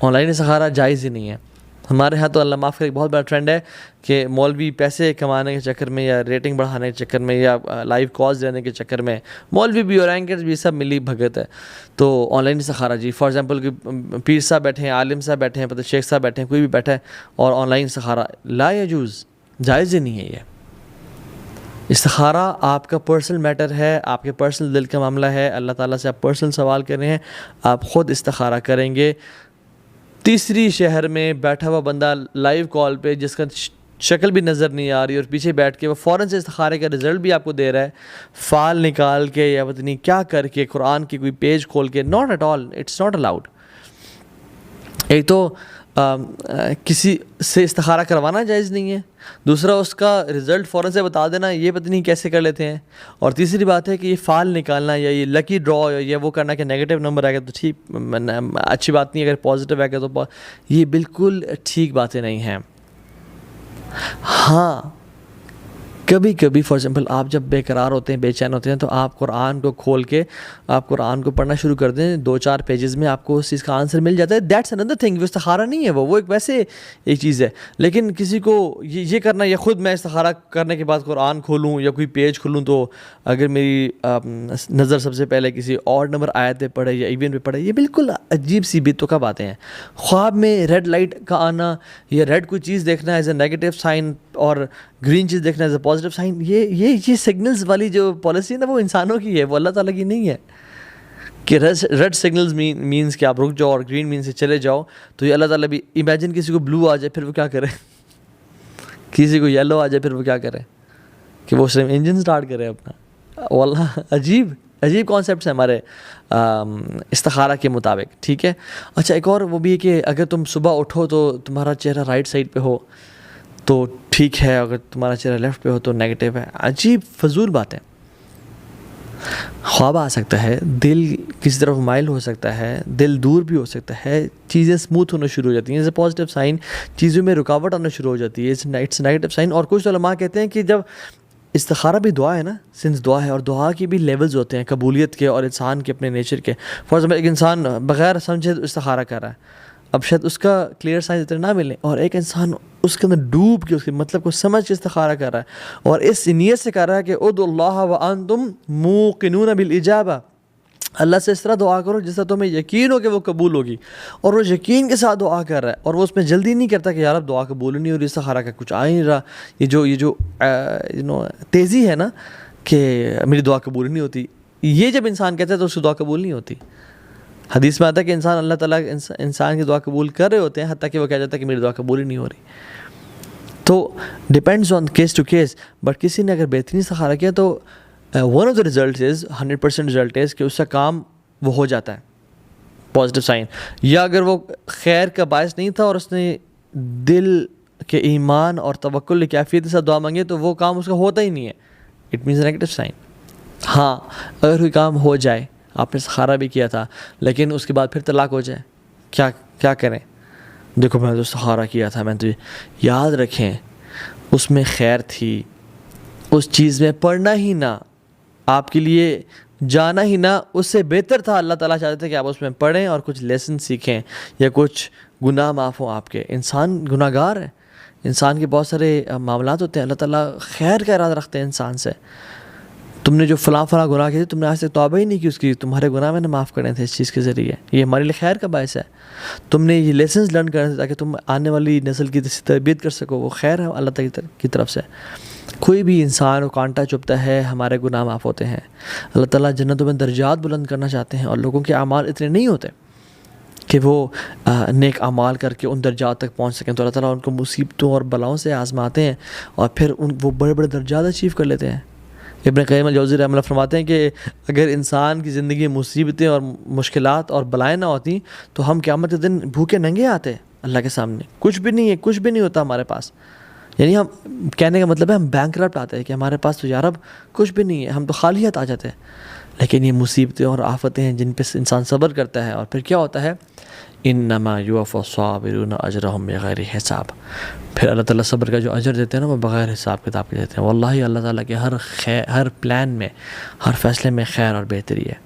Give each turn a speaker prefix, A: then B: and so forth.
A: On line استخارہ جائز ہی نہیں ہے. ہمارے ہاں تو اللہ معاف کرے بہت بڑا ٹرینڈ ہے کہ مولوی پیسے کمانے کے چکر میں یا ریٹنگ بڑھانے کے چکر میں یا لائیو کالز دینے کے چکر میں مولوی بھی اور اینکرز بھی سب ملی بھگت ہے. تو آن لائن استخارہ جی فار ایگزامپل کہ پیر صاحب بیٹھے ہیں, عالم صاحب بیٹھے ہیں, پتہ شیخ صاحب بیٹھے ہیں, کوئی بھی بیٹھا ہے اور آن لائن استخارہ لا یجوز, جائز ہی نہیں ہے. یہ استخارہ آپ کا پرسنل میٹر ہے, آپ کے پرسنل دل کا معاملہ ہے, اللہ تعالیٰ سے آپ پرسنل سوال کر رہے ہیں, آپ خود استخارہ کریں گے. تیسری شہر میں بیٹھا ہوا بندہ لائیو کال پہ جس کا شکل بھی نظر نہیں آ رہی اور پیچھے بیٹھ کے وہ فوراً سے استخارے کا رزلٹ بھی آپ کو دے رہا ہے, فال نکال کے یا پتہ نہیں کیا کر کے قرآن کی کوئی پیج کھول کے, not at all, it's not allowed. ایک تو کسی سے استخارہ کروانا جائز نہیں ہے, دوسرا اس کا رزلٹ فوراً سے بتا دینا یہ پتہ نہیں کیسے کر لیتے ہیں, اور تیسری بات ہے کہ یہ فال نکالنا یا یہ لکی ڈرا یا یہ وہ کرنا کہ نیگیٹو نمبر آئے گا تو ٹھیک, اچھی بات نہیں, اگر پازیٹیو آئے گا تو یہ بالکل ٹھیک باتیں نہیں ہیں. ہاں کبھی کبھی فار ایگزامپل آپ جب بے قرار ہوتے ہیں, بے چین ہوتے ہیں, تو آپ قرآن کو کھول کے آپ قرآن کو پڑھنا شروع کر دیں, 2-4 پیجز میں آپ کو اس چیز کا آنسر مل جاتا ہے. دیٹس اندر تھنگ, وہ استخارہ نہیں ہے, وہ ایک ویسے ایک چیز ہے. لیکن کسی کو یہ کرنا یا خود میں استخارہ کرنے کے بعد قرآن کھولوں یا کوئی پیج کھولوں تو اگر میری نظر سب سے پہلے کسی اور نمبر آیت پہ پڑھے یا ایونٹ پہ پڑھے, یہ بالکل عجیب سی بتوقع باتیں ہیں. خواب میں ریڈ لائٹ کا آنا یا ریڈ کوئی چیز دیکھنا ایز اے نیگیٹو سائن اور گرین چیز دیکھنا ایز اے پازیٹیو سائن, یہ سگنلز والی جو پالیسی ہے نا وہ انسانوں کی ہے, وہ اللہ تعالیٰ کی نہیں ہے. کہ ریڈ سگنلز مینس کہ آپ رک جاؤ اور گرین مینس سے چلے جاؤ, تو یہ اللہ تعالیٰ بھی امیجن کسی کو بلو آ جائے پھر وہ کیا کرے, کسی کو یلو آ جائے پھر وہ کیا کرے, کہ وہ صرف انجن سٹارٹ کرے اپنا. واللہ عجیب کانسیپٹس ہیں ہمارے استخارہ کے مطابق, ٹھیک ہے. اچھا ایک اور وہ بھی ہے کہ اگر تم صبح اٹھو تو تمہارا چہرہ رائٹ سائڈ پہ ہو تو ٹھیک ہے, اگر تمہارا چہرہ لیفٹ پہ ہو تو نیگیٹو ہے. عجیب فضول بات ہے. خواب آ سکتا ہے, دل کسی طرف مائل ہو سکتا ہے, دل دور بھی ہو سکتا ہے, چیزیں سموتھ ہونا شروع ہو جاتی ہیں, ایز اے پازیٹیو سائن چیزوں میں رکاوٹ آنا شروع ہو جاتی ہے, اٹس نیگیٹو سائن. اور کچھ علماء کہتے ہیں کہ جب استخارہ بھی دعا ہے نا, سنس دعا ہے, اور دعا کی بھی لیولز ہوتے ہیں قبولیت کے اور انسان کے اپنے نیچر کے. فار ایگزامپل ایک انسان بغیر سمجھے استخارہ کر رہا ہے, اب شاید اس کا کلیئر سائنس اتنے نہ ملیں, اور ایک انسان اس کے اندر ڈوب کے اس کے مطلب کو سمجھ کے استخارہ کر رہا ہے اور اس نیت سے کر رہا ہے کہ ادعوا اللہ وانتم موقنون بالاجابہ, اللہ سے اس طرح دعا کرو جس طرح تمہیں یقین ہو کہ وہ قبول ہوگی, اور وہ یقین کے ساتھ دعا کر رہا ہے, اور وہ اس میں جلدی نہیں کرتا کہ یار اب دعا قبول نہیں ہو رہی, استخارہ کا کچھ آ ہی نہیں رہا. یہ جو تیزی ہے نا کہ میری دعا قبول نہیں ہوتی, یہ جب انسان کہتا ہے تو اس کی دعا قبول نہیں ہوتی. حدیث میں آتا ہے کہ انسان اللہ تعالیٰ انسان کی دعا قبول کر رہے ہوتے ہیں حتیٰ کہ وہ کہہ جاتا ہے کہ میری دعا قبول ہی نہیں ہو رہی. تو depends on case to case, but کسی نے اگر بہترین استخارہ کیا تو one of the result is 100% result is کہ اس کا کام وہ ہو جاتا ہے, پازیٹیو سائن. یا اگر وہ خیر کا باعث نہیں تھا اور اس نے دل کے ایمان اور توکل کیفیت کے ساتھ دعا مانگی تو وہ کام اس کا ہوتا ہی نہیں ہے, اٹ مینز نیگیٹو سائن. ہاں اگر کوئی کام ہو جائے, آپ نے استخارہ بھی کیا تھا لیکن اس کے بعد پھر طلاق ہو جائے, کیا کریں؟ دیکھو میں نے تو استخارہ کیا تھا, میں نے تو یاد رکھیں اس میں خیر تھی, اس چیز میں پڑھنا ہی نہ, آپ کے لیے جانا ہی نہ اس سے بہتر تھا. اللہ تعالیٰ چاہتے تھے کہ آپ اس میں پڑھیں اور کچھ لیسن سیکھیں یا کچھ گناہ معاف ہوں آپ کے. انسان گناہ گار ہے, انسان کے بہت سارے معاملات ہوتے ہیں, اللہ تعالیٰ خیر کا ارادہ رکھتے ہیں انسان سے. تم نے جو فلاں گناہ کیے تھے, تم نے آج تک توبہ ہی نہیں کی اس کی, تمہارے گناہ میں نے معاف کرنے تھے اس چیز کے ذریعے, یہ ہمارے لیے خیر کا باعث ہے. تم نے یہ لیسنز لرن کرنے تھے تاکہ تم آنے والی نسل کی تربیت کر سکو, وہ خیر ہے اللہ تعالیٰ کی طرف سے. کوئی بھی انسان کو کانٹا چبھتا ہے, ہمارے گناہ معاف ہوتے ہیں. اللہ تعالیٰ جنتوں میں درجات بلند کرنا چاہتے ہیں, اور لوگوں کے اعمال اتنے نہیں ہوتے کہ وہ نیک اعمال کر کے ان درجات تک پہنچ سکیں, تو اللہ تعالیٰ ان کو مصیبتوں اور بلاؤں سے آزماتے ہیں اور پھر وہ بڑے بڑے درجات اچیو کر لیتے ہیں. ابن قیم الجوزی رحمہ اللہ فرماتے ہیں کہ اگر انسان کی زندگی مصیبتیں اور مشکلات اور بلائیں نہ ہوتی تو ہم قیامت کے دن بھوکے ننگے آتے اللہ کے سامنے, کچھ بھی نہیں ہے, کچھ بھی نہیں ہوتا ہمارے پاس. یعنی ہم کہنے کا مطلب ہے ہم بینکرپٹ آتے ہیں کہ ہمارے پاس تو یار اب کچھ بھی نہیں ہے, ہم تو خالی ہاتھ آ جاتے ہیں. لیکن یہ مصیبتیں اور آفتیں ہیں جن پہ انسان صبر کرتا ہے, اور پھر کیا ہوتا ہے, انما یوفی الصابرون اجرهم بغیر حساب. پھر اللہ تعالیٰ صبر کا جو اجر دیتے ہیں نا وہ بغیر حساب کتاب کے دیتے ہیں. واللہ اللہ تعالیٰ کے ہر پلان میں, ہر فیصلے میں خیر اور بہتری ہے.